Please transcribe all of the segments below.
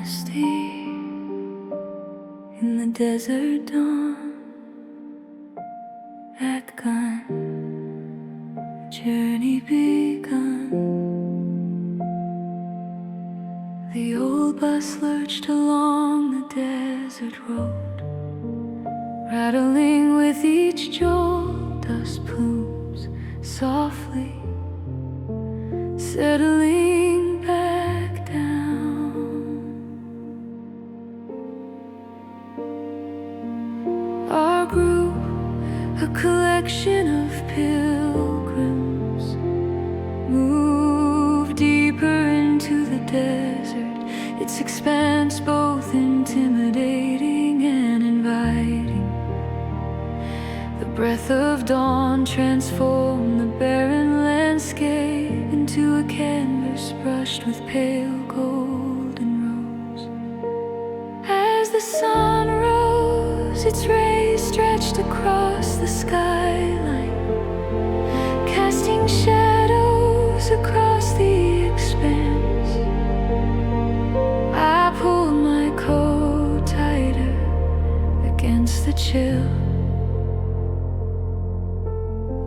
honesty in the desert dawn. That gun, journey begun. The old bus lurched along the desert road, rattling with each jolt. Dust plumes softly settling back down. Our group, a collection of pilgrims, moved deeper into the desert, its expanse both intimidating and inviting. The breath of dawn transformed the barren landscape into a canvas brushed with pale golden rose. As the sun rose, its rays stretched across the skyline, casting shadows across the expanse. I pulled my coat tighter against the chill.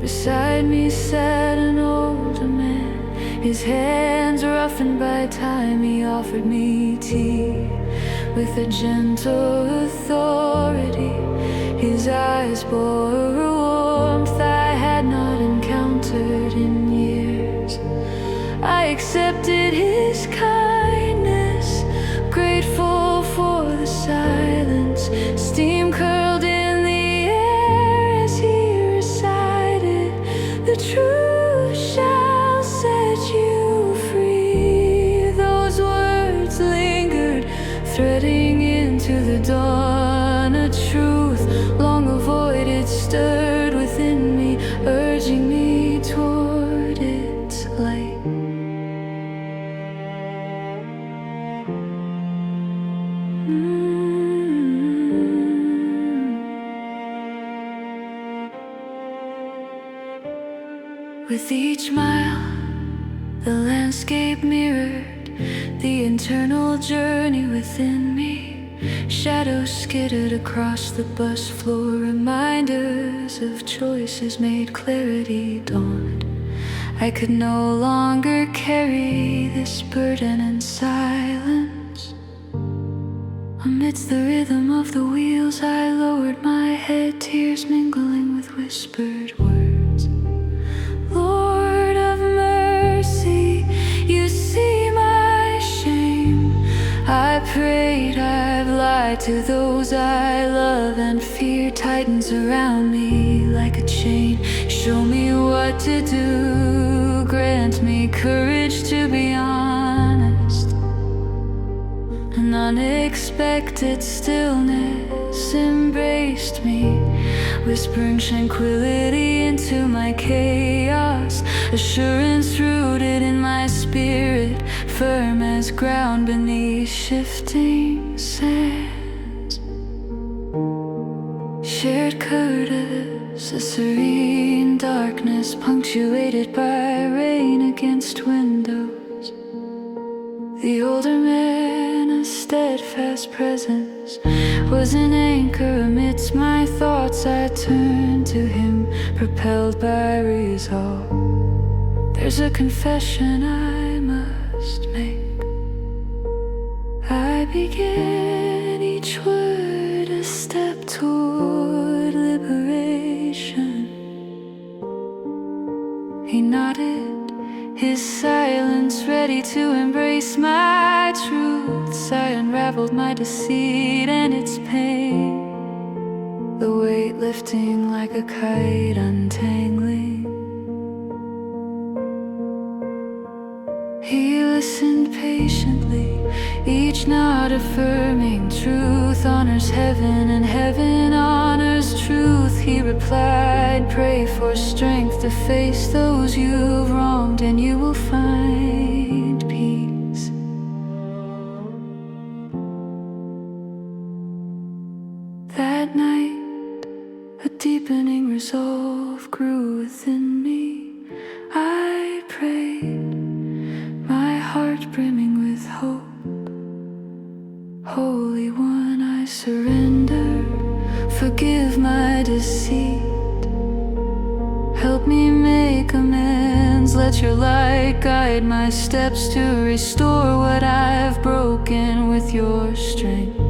Beside me sat an older man, his hands roughened by time. He offered me tea with a gentle authority. His eyes bore a warmth I had not encountered in years. I accepted his kindness, grateful for the silence. Steam curled in the air as he recited, "The truth shall set you free." Those words lingered, threading into the dawn. A truth long avoided stirred within me, urging me toward its light. With each mile, the landscape mirrored the internal journey within me. Shadows skittered across the bus floor, reminders of choices made. Clarity dawned. I could no longer carry this burden in silence. Amidst the rhythm of the wheels, I lowered my head, tears mingling with whispered words. Lord of mercy, you see my shame. I prayed, I've lied to those I love, and fear tightens around me like a chain. Show me what to do, grant me courage to be honest. An unexpected stillness embraced me, whispering tranquility into my chaos. Assurance rooted in my spirit, firm as ground beneath shifting sands. Shared courtesy, a serene darkness punctuated by rain against windows. The older man, a steadfast presence, was an anchor amidst my thoughts. I turned to him, propelled by resolve. There's a confession I must make. I began each word a step toward liberation. He nodded, his silence ready to embrace my truths. I unraveled my deceit and its pain, the weight lifting like a kite untangling. He listened patiently, each nod affirming truth honors heaven and heaven honors truth. He replied, pray for strength to face those you've wronged, and you will find peace. That night, a deepening resolve grew within me. I prayed, my heart brimming with hope. let your light guide my steps to restore what I've broken with your strength.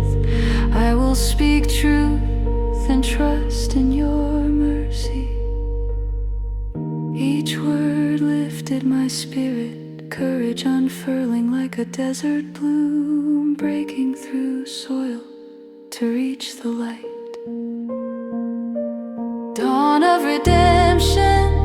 I will speak truth and trust in your mercy. Each word lifted my spirit, courage unfurling like a desert bloom, breaking through soil to reach the light. Dawn of redemption,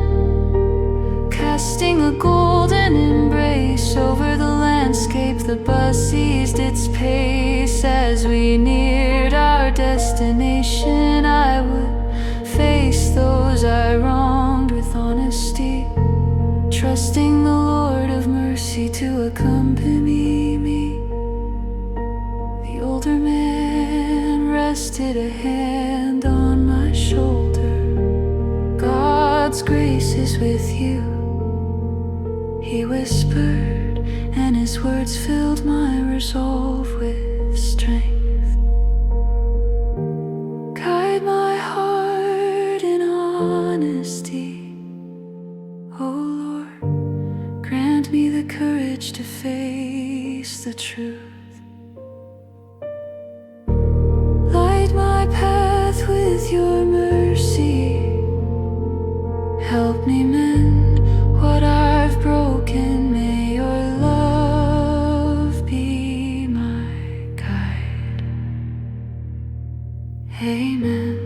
casting a golden embrace over the landscape. The bus seized its pace as we neared our destination. I would face those I wronged with honesty, trusting the Lord of mercy to accompany me. The older man rested a hand on my shoulder. God's grace is with you, he whispered, and his words filled my resolve with strength. Guide my heart in honesty, oh Lord, grant me the courage to face the truth. Light my path with your mercy, help me mend what I've broken. May your love be my guide. Amen.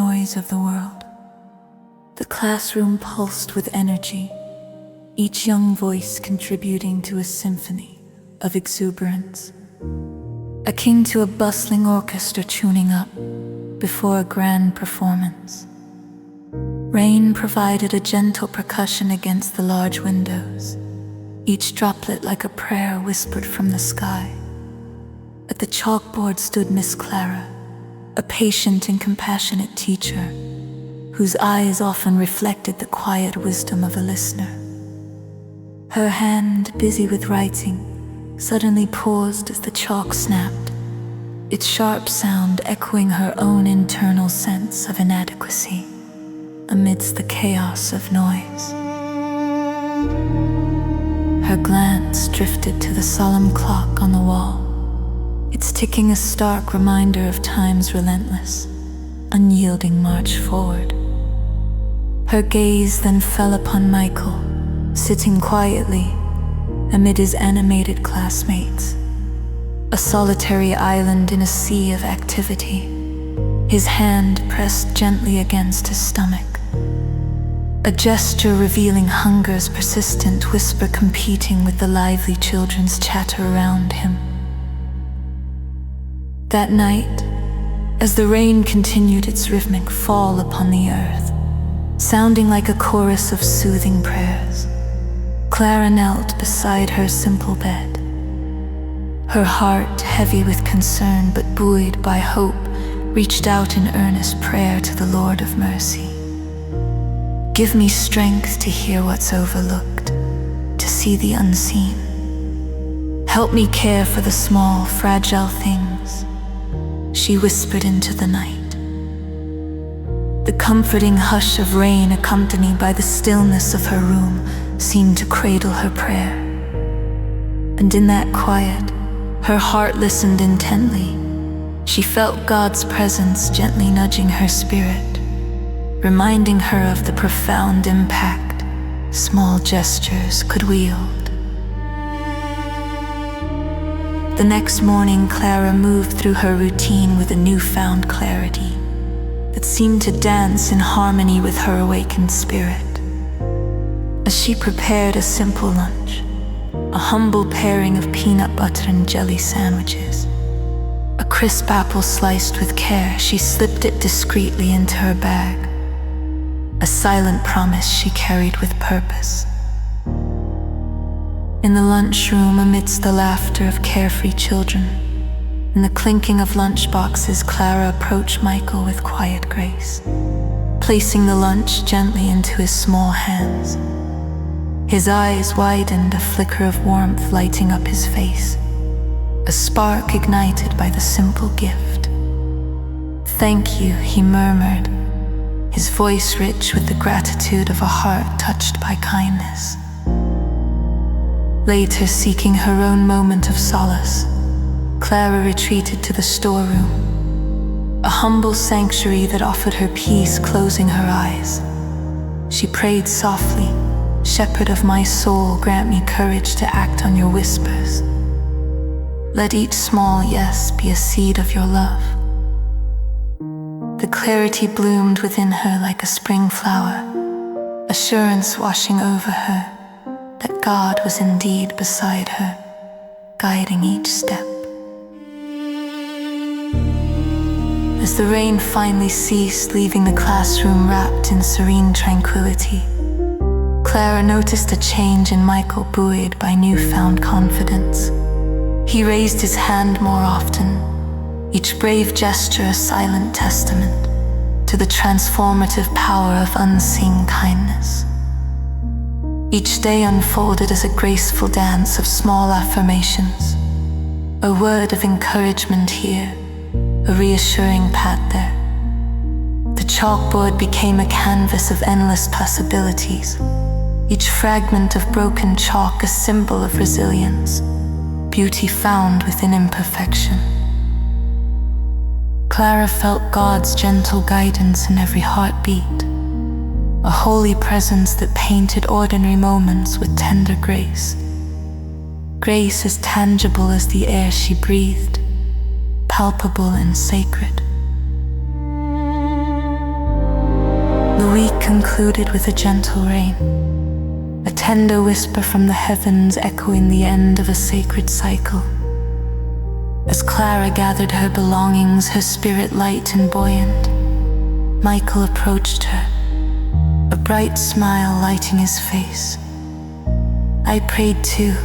noise of the world. The classroom pulsed with energy, each young voice contributing to a symphony of exuberance, akin to a bustling orchestra tuning up before a grand performance. Rain provided a gentle percussion against the large windows, each droplet like a prayer whispered from the sky. At the chalkboard stood Miss Clara, a patient and compassionate teacher, whose eyes often reflected the quiet wisdom of a listener. Her hand, busy with writing, suddenly paused as the chalk snapped, its sharp sound echoing her own internal sense of inadequacy amidst the chaos of noise. Her glance drifted to the solemn clock on the wall, its ticking a stark reminder of time's relentless, unyielding march forward. Her gaze then fell upon Michael, sitting quietly amid his animated classmates, a solitary island in a sea of activity, his hand pressed gently against his stomach, a gesture revealing hunger's persistent whisper competing with the lively children's chatter around him. That night, as the rain continued its rhythmic fall upon the earth, sounding like a chorus of soothing prayers, Clara knelt beside her simple bed, her heart heavy with concern but buoyed by hope, reached out in earnest prayer to the Lord of mercy. Give me strength to hear what's overlooked, to see the unseen. Help me care for the small, fragile things, she whispered into the night. The comforting hush of rain, accompanied by the stillness of her room, seemed to cradle her prayer. And in that quiet, her heart listened intently. She felt God's presence gently nudging her spirit, reminding her of the profound impact small gestures could wield. The next morning, Clara moved through her routine with a newfound clarity that seemed to dance in harmony with her awakened spirit. As she prepared a simple lunch, a humble pairing of peanut butter and jelly sandwiches, a crisp apple sliced with care, she slipped it discreetly into her bag, a silent promise she carried with purpose. In the lunchroom, amidst the laughter of carefree children and the clinking of lunchboxes, Clara approached Michael with quiet grace, placing the lunch gently into his small hands. His eyes widened, a flicker of warmth lighting up his face, a spark ignited by the simple gift. "Thank you," he murmured, his voice rich with the gratitude of a heart touched by kindness. Later, seeking her own moment of solace, Clara retreated to the storeroom, a humble sanctuary that offered her peace, closing her eyes. She prayed softly, "Shepherd of my soul, grant me courage to act on your whispers. Let each small yes be a seed of your love." The clarity bloomed within her like a spring flower, assurance washing over her that God was indeed beside her, guiding each step. As the rain finally ceased, leaving the classroom wrapped in serene tranquility, Clara noticed a change in Michael, buoyed by newfound confidence. He raised his hand more often, each brave gesture a silent testament to the transformative power of unseen kindness. Each day unfolded as a graceful dance of small affirmations, a word of encouragement here, a reassuring pat there. The chalkboard became a canvas of endless possibilities, each fragment of broken chalk a symbol of resilience, beauty found within imperfection. Clara felt God's gentle guidance in every heartbeat, a holy presence that painted ordinary moments with tender grace. Grace as tangible as the air she breathed, palpable and sacred. concluded with a gentle rain, a tender whisper from the heavens echoing the end of a sacred cycle. As Clara gathered her belongings, her spirit light and buoyant, Michael approached her, a bright smile lighting his face. "I prayed too,"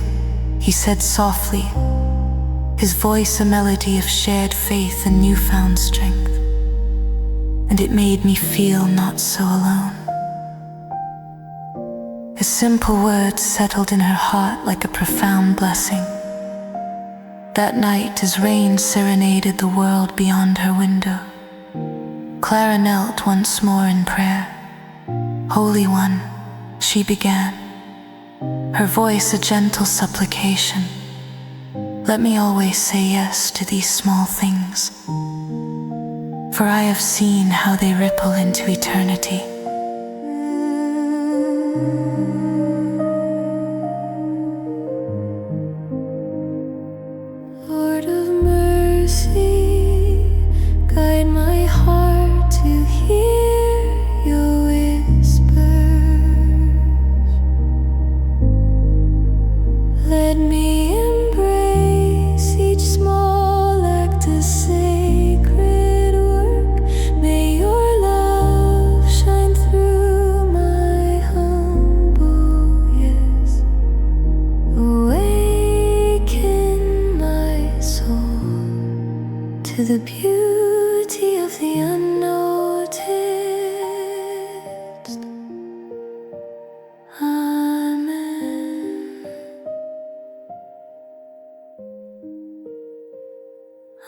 he said softly, his voice a melody of shared faith and newfound strength. "And it made me feel not so alone." His simple words settled in her heart like a profound blessing. That night, as rain serenaded the world beyond her window, Clara knelt once more in prayer. "Holy One," she began, her voice a gentle supplication, "let me always say yes to these small things, for I have seen how they ripple into eternity." Lord of mercy, guide my heart to hear your whispers. Let me embrace each small act as sacred work. May your love shine through my humble yes. Awaken my soul to the beauty of the unnoticed. Amen.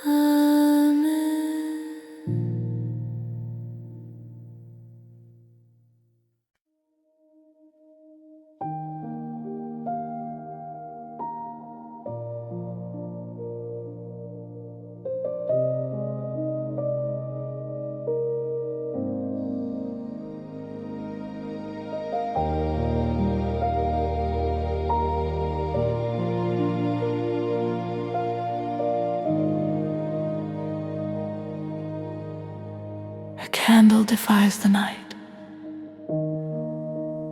Amen. A candle defies the night.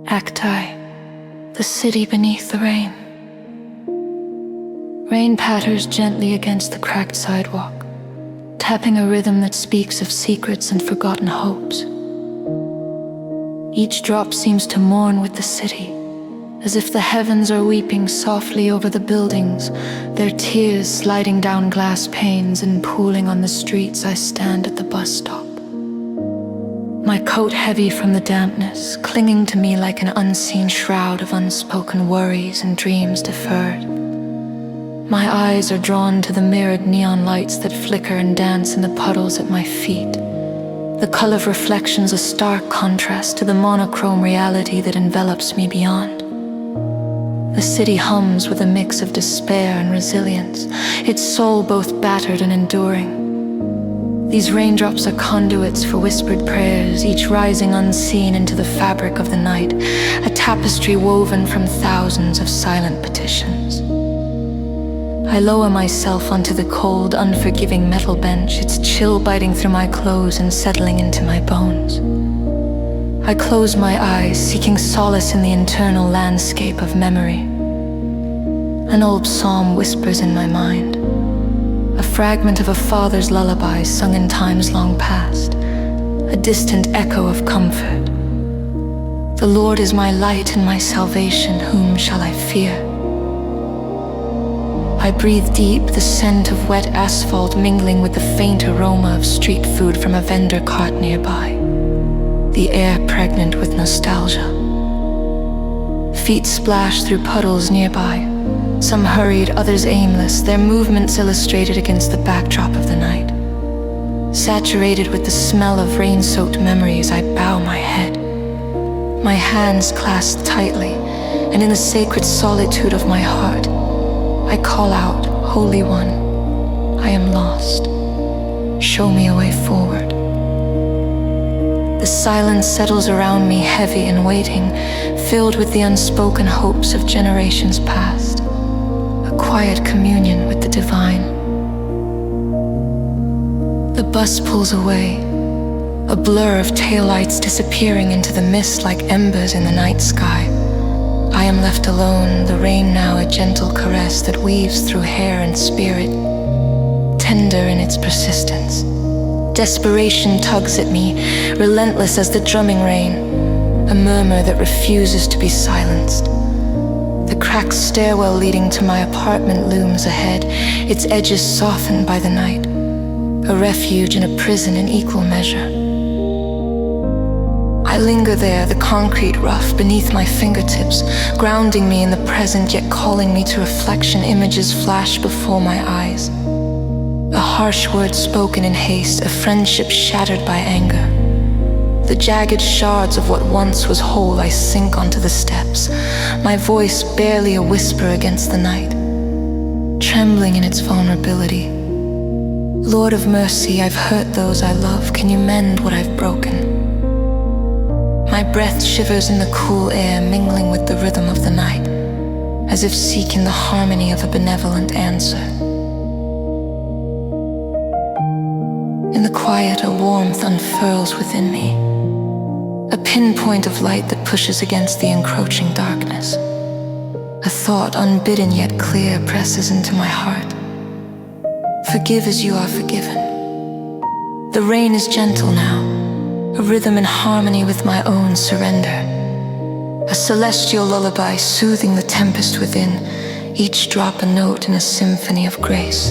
Acti, the city beneath the rain. Rain patters gently against the cracked sidewalk, tapping a rhythm that speaks of secrets and forgotten hopes. Each drop seems to mourn with the city, as if the heavens are weeping softly over the buildings, their tears sliding down glass panes and pooling on the streets. I stand at the bus stop, my coat heavy from the dampness, clinging to me like an unseen shroud of unspoken worries and dreams deferred. My eyes are drawn to the mirrored neon lights that flicker and dance in the puddles at my feet. The color of reflections a stark contrast to the monochrome reality that envelops me beyond. The city hums with a mix of despair and resilience, its soul both battered and enduring. These raindrops are conduits for whispered prayers, each rising unseen into the fabric of the night, a tapestry woven from thousands of silent petitions. I lower myself onto the cold, unforgiving metal bench, its chill biting through my clothes and settling into my bones. I close my eyes, seeking solace in the internal landscape of memory. An old psalm whispers in my mind, a fragment of a father's lullaby sung in times long past, a distant echo of comfort. The Lord is my light and my salvation, whom shall I fear? I breathe deep, the scent of wet asphalt mingling with the faint aroma of street food from a vendor cart nearby, the air pregnant with nostalgia. Feet splash through puddles nearby, some hurried, others aimless, their movements illustrated against the backdrop of the night. Saturated with the smell of rain-soaked memories, I bow my head, my hands clasped tightly, and in the sacred solitude of my heart, I call out, Holy One, I am lost. Show me a way forward. The silence settles around me, heavy and waiting, filled with the unspoken hopes of generations past, a quiet communion with the divine. The bus pulls away, a blur of taillights disappearing into the mist like embers in the night sky. I am left alone, the rain now a gentle caress that weaves through hair and spirit, tender in its persistence. Desperation tugs at me, relentless as the drumming rain, a murmur that refuses to be silenced. The cracked stairwell leading to my apartment looms ahead, its edges softened by the night, a refuge and a prison in equal measure. I linger there, the concrete rough beneath my fingertips, grounding me in the present yet calling me to reflection. Images flash before my eyes. A harsh word spoken in haste, a friendship shattered by anger. The jagged shards of what once was whole I sink onto the steps, my voice barely a whisper against the night, trembling in its vulnerability. Lord of mercy, I've hurt those I love, can you mend what I've broken? My breath shivers in the cool air, mingling with the rhythm of the night, as if seeking the harmony of a benevolent answer. In the quiet, a warmth unfurls within me, a pinpoint of light that pushes against the encroaching darkness. A thought unbidden yet clear presses into my heart. Forgive as you are forgiven. The rain is gentle now, a rhythm in harmony with my own surrender. A celestial lullaby soothing the tempest within, each drop a note in a symphony of grace.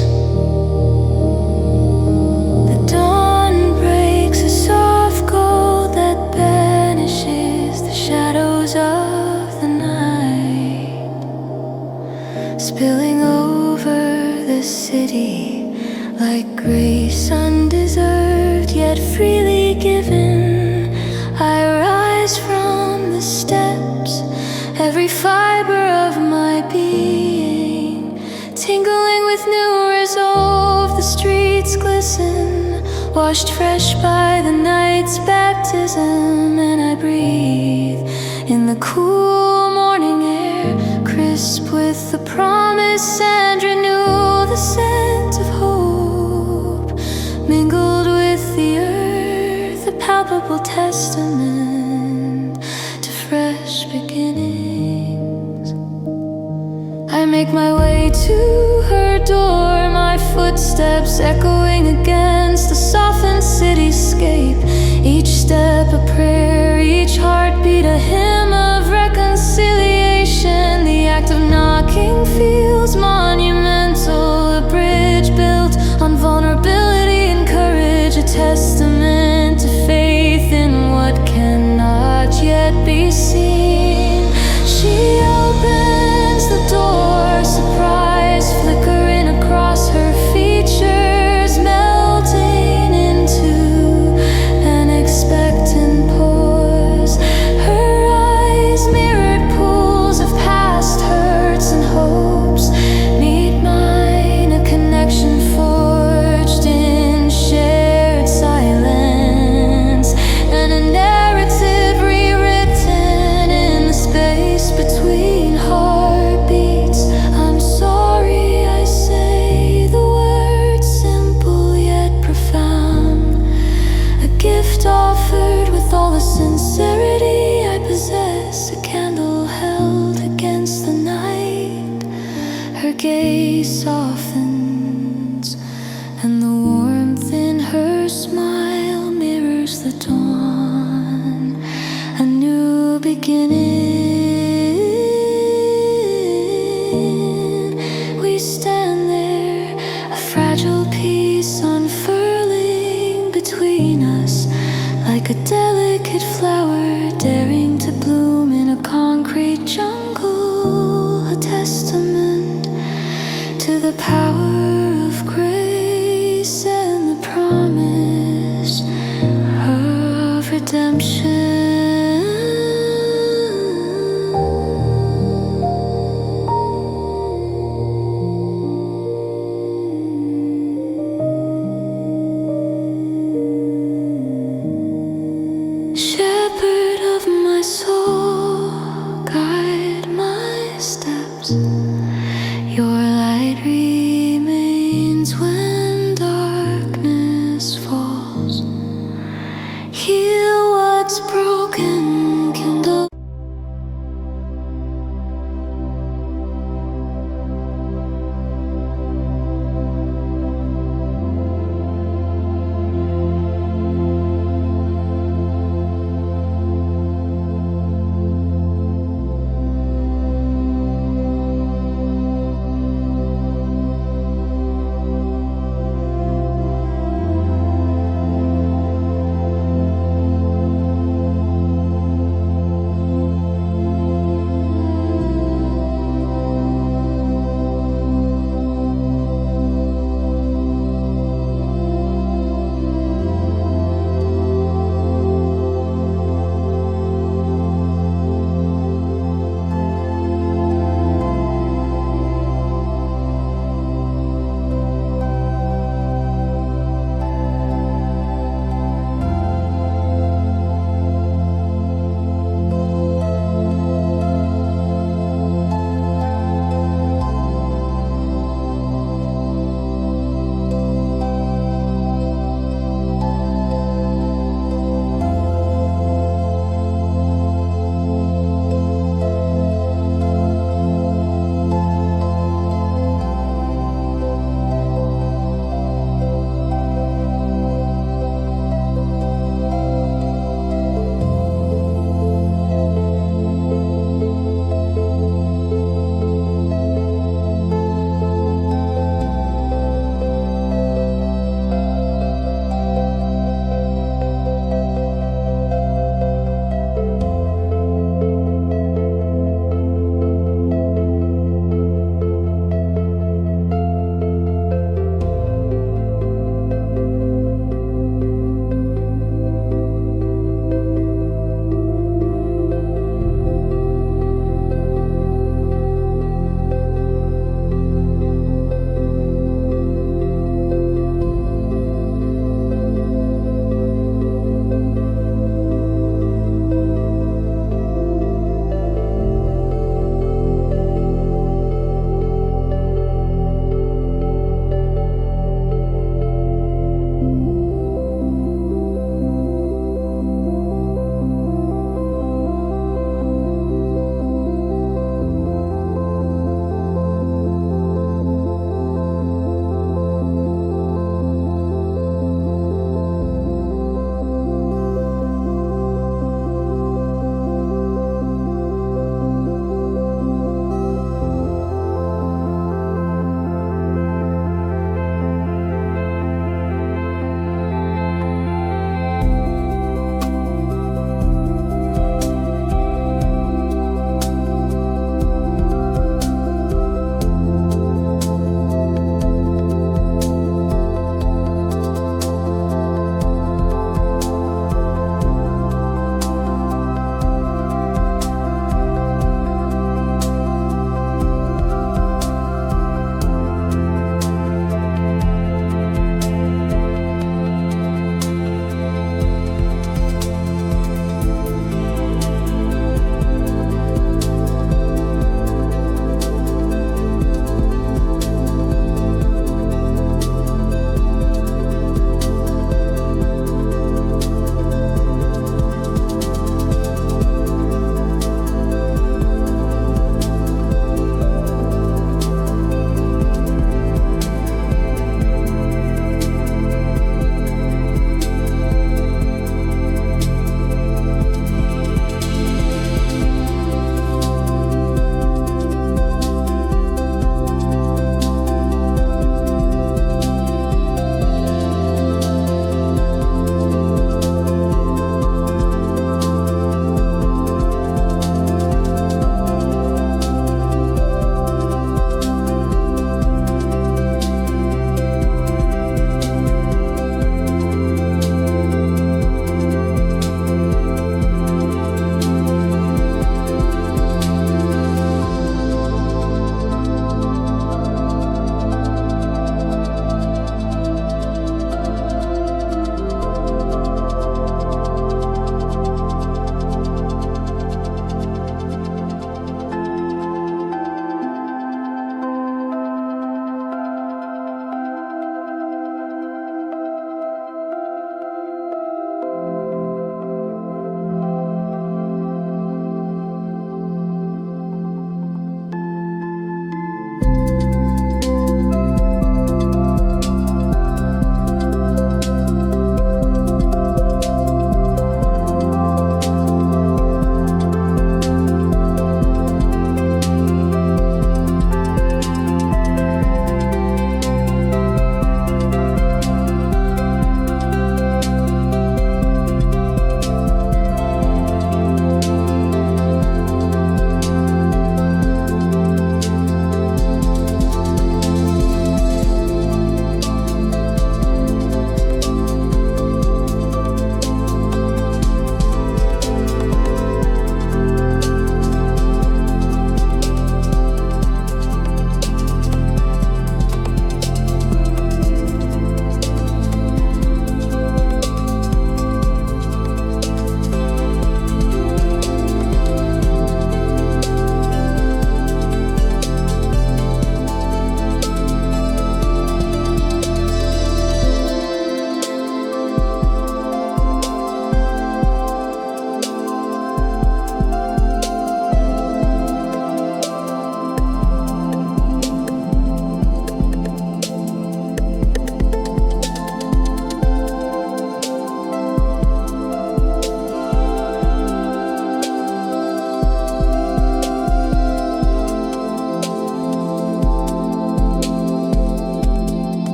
The dawn breaks a soft gold that banishes the shadows of the night, spilling over the city like grace undeserved yet freely given. I rise from the steps, every fiber of my being tingling with new resolve. The streets glisten, washed fresh by the night's baptism, and I breathe in the cool morning air, crisp with the promise and renew the scent of hope, mingled with the earth, a palpable testament to fresh beginnings. I make my way to her door, my footsteps echoing against the softened cityscape. Each step a prayer, each heartbeat a hymn of reconciliation. The act of knocking feels monumental, a bridge built on vulnerability and courage, a testament to faith in what cannot yet be seen. She opens the door, surprise flickering across her features, melting into an expectant pause. Her eyes mirrored pools of past hurts and hopes meet mine, a connection forged in shared silence, and a narrative rewritten in the space between heartbeats. I'm sorry, I say the words, simple yet profound, a gift offered with all the sincerity I possess, a candle held against the night. Her gaze softens, and the warmth in her smile mirrors the dawn, a new beginning. We stand there, a fragile piece unfurling between us, like a delicate flower daring to bloom in a concrete jungle, a testament to the power of grace and the promise of redemption. Shepherd of my soul, guide my steps. Your light remains when darkness falls. is broken, kindle.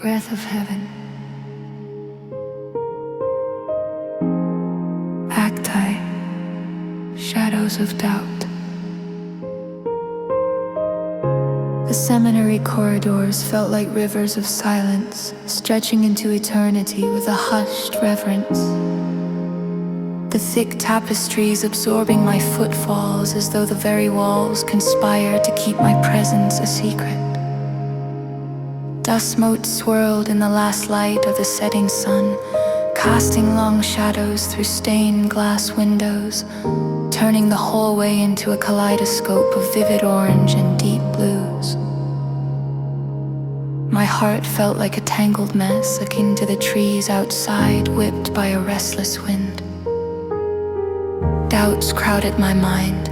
breath of heaven. Acti, shadows of doubt. The seminary corridors felt like rivers of silence, stretching into eternity with a hushed reverence. The thick tapestries absorbing my footfalls as though the very walls conspired to keep my presence a secret. Dust motes swirled in the last light of the setting sun, casting long shadows through stained glass windows, turning the hallway into a kaleidoscope of vivid orange and deep blues. My heart felt like a tangled mess akin to the trees outside, whipped by a restless wind. Doubts crowded my mind,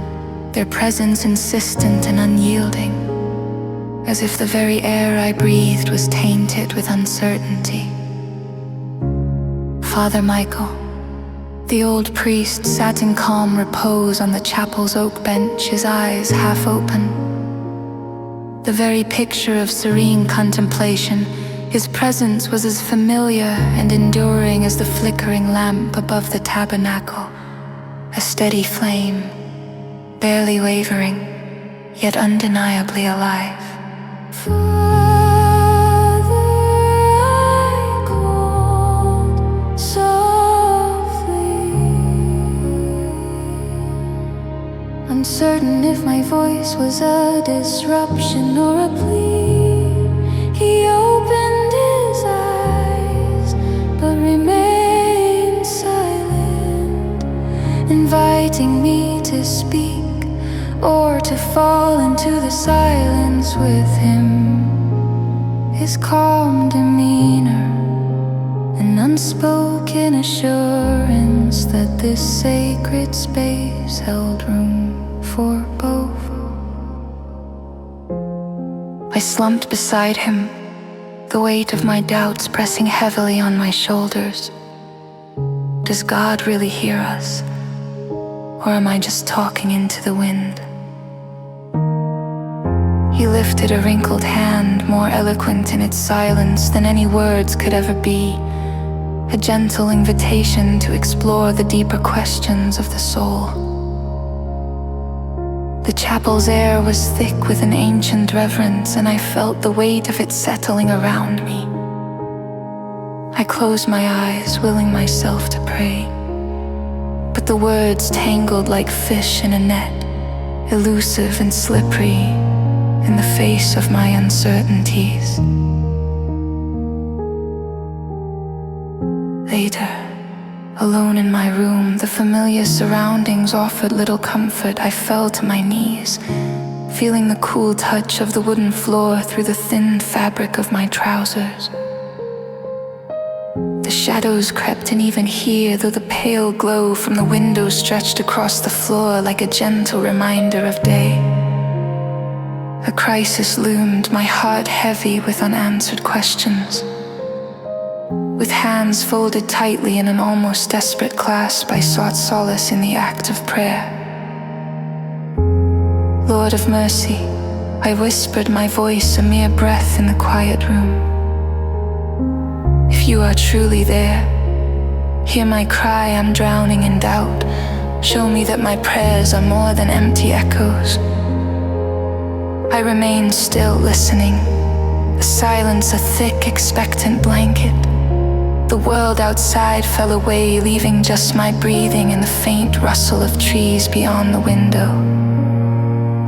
their presence insistent and unyielding, as if the very air I breathed was tainted with uncertainty. Father Michael, the old priest, sat in calm repose on the chapel's oak bench, his eyes half open. The very picture of serene contemplation, his presence was as familiar and enduring as the flickering lamp above the tabernacle, a steady flame, barely wavering, yet undeniably alive. Father, I called softly, uncertain if my voice was a disruption or a plea. He opened his eyes, but remained silent, inviting me to speak or to fall into the silence with him. His calm demeanor, an unspoken assurance that this sacred space held room for both. I slumped beside him, the weight of my doubts pressing heavily on my shoulders. Does God really hear us? Or am I just talking into the wind? He lifted a wrinkled hand, more eloquent in its silence than any words could ever be, a gentle invitation to explore the deeper questions of the soul. The chapel's air was thick with an ancient reverence, and I felt the weight of it settling around me. I closed my eyes, willing myself to pray, but the words tangled like fish in a net, elusive and slippery in the face of my uncertainties. Later, alone in my room, the familiar surroundings offered little comfort. I fell to my knees, feeling the cool touch of the wooden floor through the thin fabric of my trousers. The shadows crept in even here, though the pale glow from the window stretched across the floor like a gentle reminder of day. A crisis loomed, my heart heavy with unanswered questions. With hands folded tightly in an almost desperate clasp, I sought solace in the act of prayer. Lord of mercy, I whispered, my voice a mere breath in the quiet room. If you are truly there, hear my cry, I'm drowning in doubt. Show me that my prayers are more than empty echoes. I remained still, listening, the silence a thick, expectant blanket. The world outside fell away, leaving just my breathing and the faint rustle of trees beyond the window.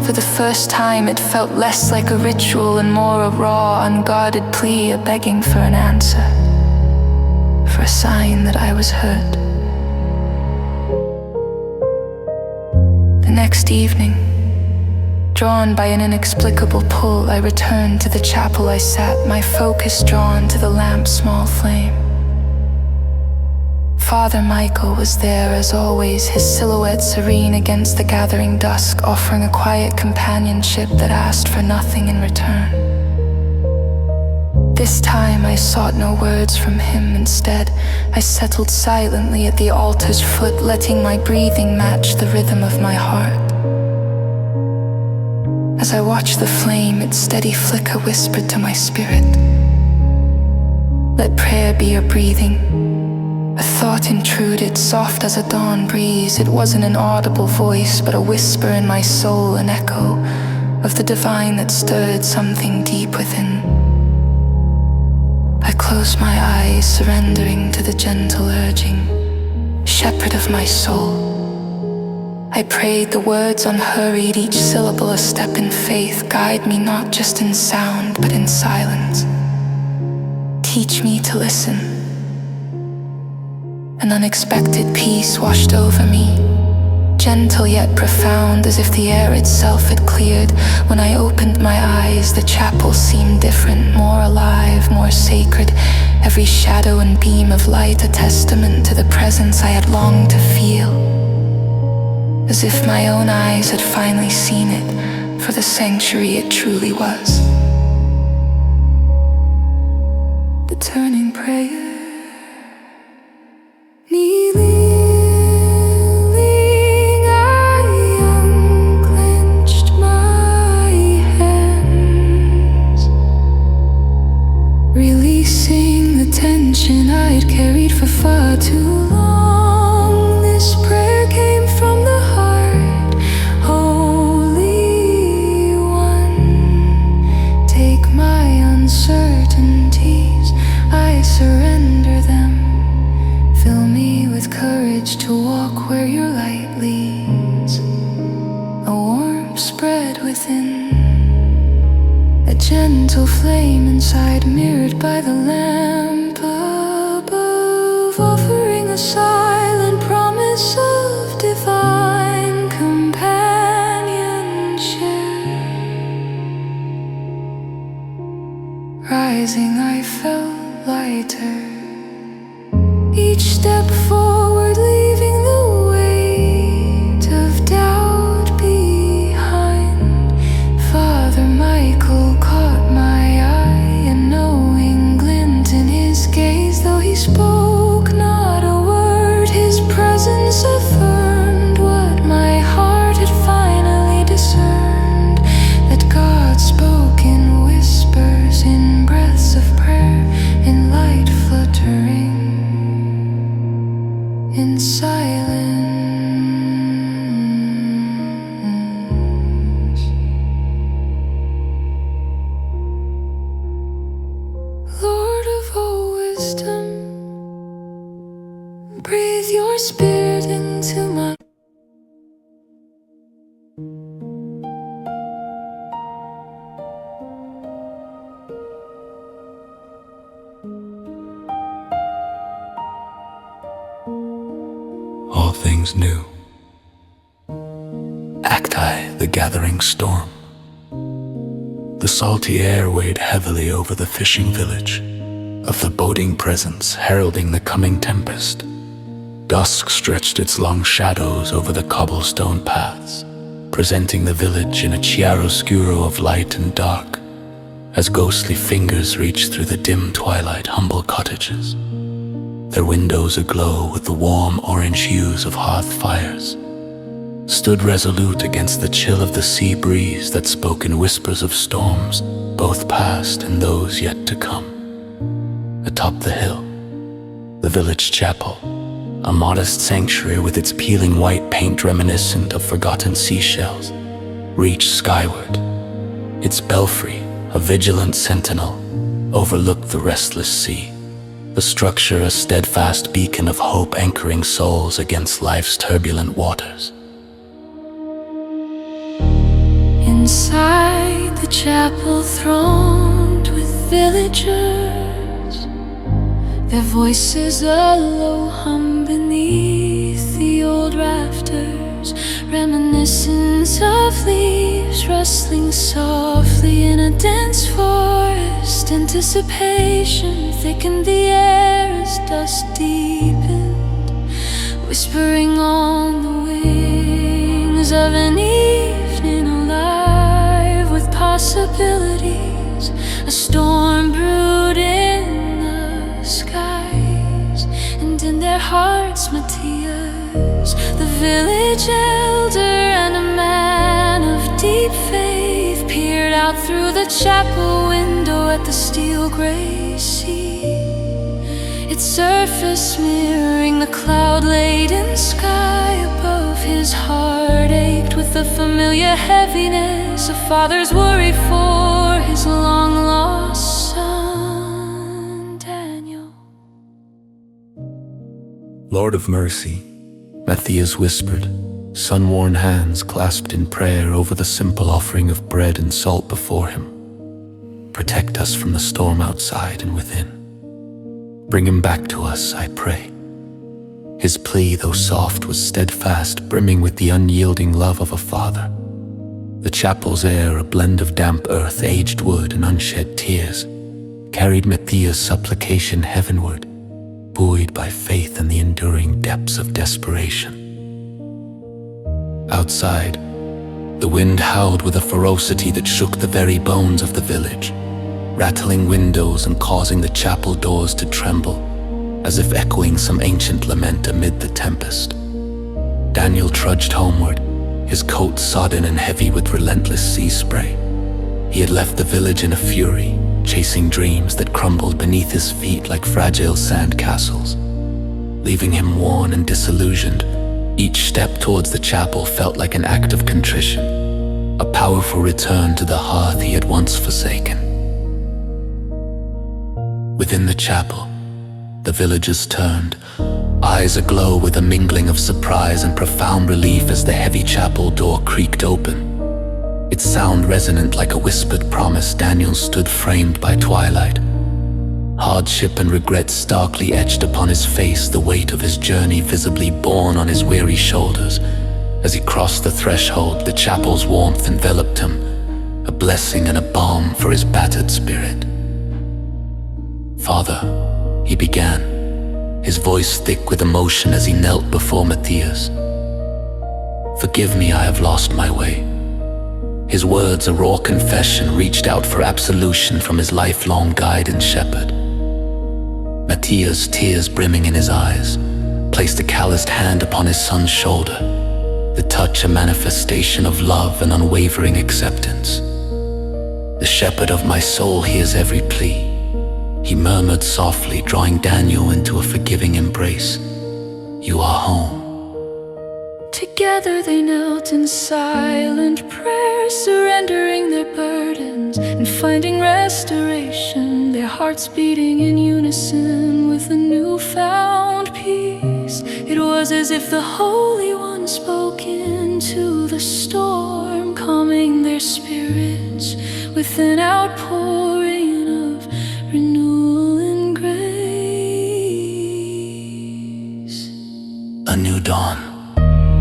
For the first time, it felt less like a ritual and more a raw, unguarded plea, a begging for an answer, for a sign that I was heard. The next evening, drawn by an inexplicable pull, I returned to the chapel. I sat, my focus drawn to the lamp's small flame. Father Michael was there as always, his silhouette serene against the gathering dusk, offering a quiet companionship that asked for nothing in return. This time I sought no words from him. Instead, I settled silently at the altar's foot, letting my breathing match the rhythm of my heart. As I watched the flame, its steady flicker whispered to my spirit, Let prayer be your breathing. A thought intruded, soft as a dawn breeze. It wasn't an audible voice, but a whisper in my soul, an echo of the divine that stirred something deep within. I closed my eyes, surrendering to the gentle urging. Shepherd of my soul, I prayed the words unhurried, each syllable a step in faith. Guide me not just in sound, but in silence. Teach me to listen. An unexpected peace washed over me, gentle yet profound, as if the air itself had cleared. When I opened my eyes, the chapel seemed different, more alive, more sacred. Every shadow and beam of light a testament to the presence I had longed to feel. As if my own eyes had finally seen it, for the sanctuary it truly was. The turning prayer. Kneeling, I unclenched my hands, releasing the tension I'd carried for far too long. This prayer came from the heart. Holy One, take my uncertainties, I surrender them. Fill me with courage to walk where your light leads. A warmth spread within, a gentle flame inside, mirrored by the lamp above, offering a silent promise of divine companionship. Rising, I felt lighter. Each step forward, leaving the weight of doubt behind. Father Michael caught my eye, a knowing glint in his gaze. Though he spoke not a word, his presence affirmed what my heart had finally discerned. That God spoke in whispers, in breaths of prayer, in light fluttering, in silence. Lord of all wisdom, breathe your spirit into my. All things new. Acti, the gathering storm. The salty air weighed heavily over the fishing village, a foreboding presence heralding the coming tempest. Dusk stretched its long shadows over the cobblestone paths, presenting the village in a chiaroscuro of light and dark, as ghostly fingers reached through the dim twilight humble cottages, their windows aglow with the warm orange hues of hearth fires, stood resolute against the chill of the sea breeze that spoke in whispers of storms, both past and those yet to come. Atop the hill, the village chapel, a modest sanctuary with its peeling white paint reminiscent of forgotten seashells, reached skyward. Its belfry, a vigilant sentinel, overlooked the restless sea, the structure a steadfast beacon of hope anchoring souls against life's turbulent waters. Inside the chapel thronged with villagers, their voices a low hum beneath the old rafters, reminiscence of leaves rustling softly in a dense forest. Anticipation thickened the air as dusk deepened, whispering on the wings of an evening alive with possibilities. A storm brewed in the skies, and in their hearts Matthias, the village elder and a man of deep faith, peered out through the chapel window at the steel gray sea. its surface mirroring the cloud-laden sky above. His heart ached with the familiar heaviness, a father's worry for his long-lost son, Daniel. Lord of mercy, Matthias whispered, sun-worn hands clasped in prayer over the simple offering of bread and salt before him. Protect us from the storm outside and within. Bring him back to us, I pray. His plea, though soft, was steadfast, brimming with the unyielding love of a father. The chapel's air, a blend of damp earth, aged wood, and unshed tears, carried Matthias' supplication heavenward, buoyed by faith in the enduring depths of desperation. Outside, the wind howled with a ferocity that shook the very bones of the village, rattling windows and causing the chapel doors to tremble, as if echoing some ancient lament amid the tempest. Daniel trudged homeward, his coat sodden and heavy with relentless sea spray. He had left the village in a fury, chasing dreams that crumbled beneath his feet like fragile sand castles. Leaving him worn and disillusioned, each step towards the chapel felt like an act of contrition, a powerful return to the hearth he had once forsaken. Within the chapel, the villagers turned, eyes aglow with a mingling of surprise and profound relief as the heavy chapel door creaked open. Its sound resonant like a whispered promise. Daniel stood framed by twilight, hardship and regret starkly etched upon his face, the weight of his journey visibly borne on his weary shoulders. As he crossed the threshold, the chapel's warmth enveloped him, a blessing and a balm for his battered spirit. Father, he began, his voice thick with emotion as he knelt before Matthias. Forgive me, I have lost my way. His words, a raw confession, reached out for absolution from his lifelong guide and shepherd. Matthias, tears brimming in his eyes, placed a calloused hand upon his son's shoulder, the touch a manifestation of love and unwavering acceptance. The shepherd of my soul hears every plea, he murmured softly, drawing Daniel into a forgiving embrace. You are home. Together they knelt in silent prayer, surrendering their burdens and finding restoration, their hearts beating in unison with a newfound peace. It was as if the Holy One spoke into the storm, calming their spirits with an outpouring of renewal and grace. A new dawn.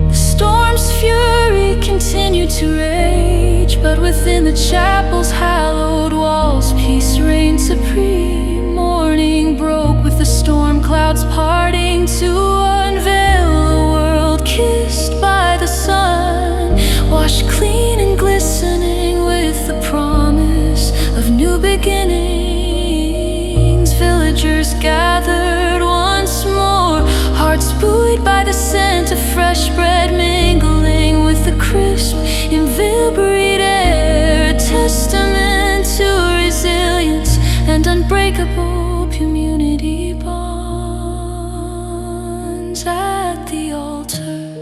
The storm's fury continued to rage, but within the chapel's hallowed walls, peace reigned supreme. Morning broke with the storm clouds parting to unveil a world kissed by the sun, washed clean and glistening with the promise of new beginnings. Villagers gathered once more, hearts buoyed by the scent of fresh bread mingling with the crisp, invigorated air, a testament to resilience and unbreakable community bonds. At the altar,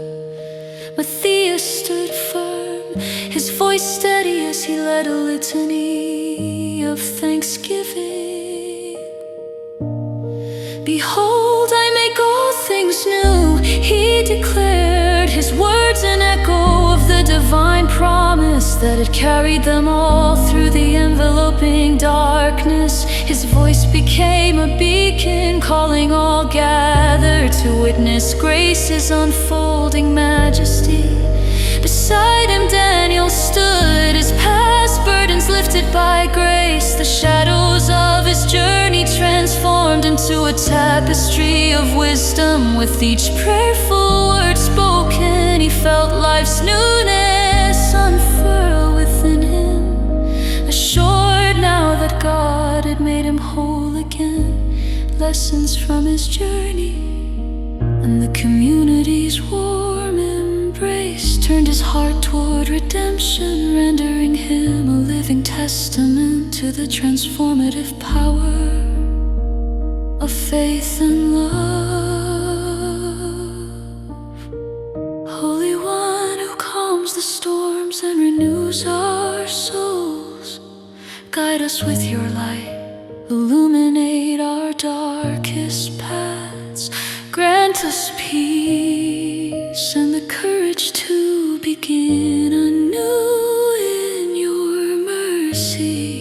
Matthias stood firm, his voice steady as he led a litany of thanksgiving. Behold, I make all things new, he declared, his words an echo of the divine promise that had carried them all through the enveloping darkness. His voice became a beacon, calling all gathered to witness grace's unfolding majesty. Beside him Daniel stood, his past burdens lifted by grace, the shadows of his journey transformed into a tapestry of wisdom. With each prayerful word spoken, he felt life's newness unfurl within him, assured now that God had made him whole again. Lessons from his journey and the community's warm embrace turned his heart toward redemption, rendering him a living testament to the transformative power of faith. faith and love. Holy One who calms the storms and renews our souls, guide us with your light, illuminate our darkest paths, grant us peace and the courage to begin anew in your mercy.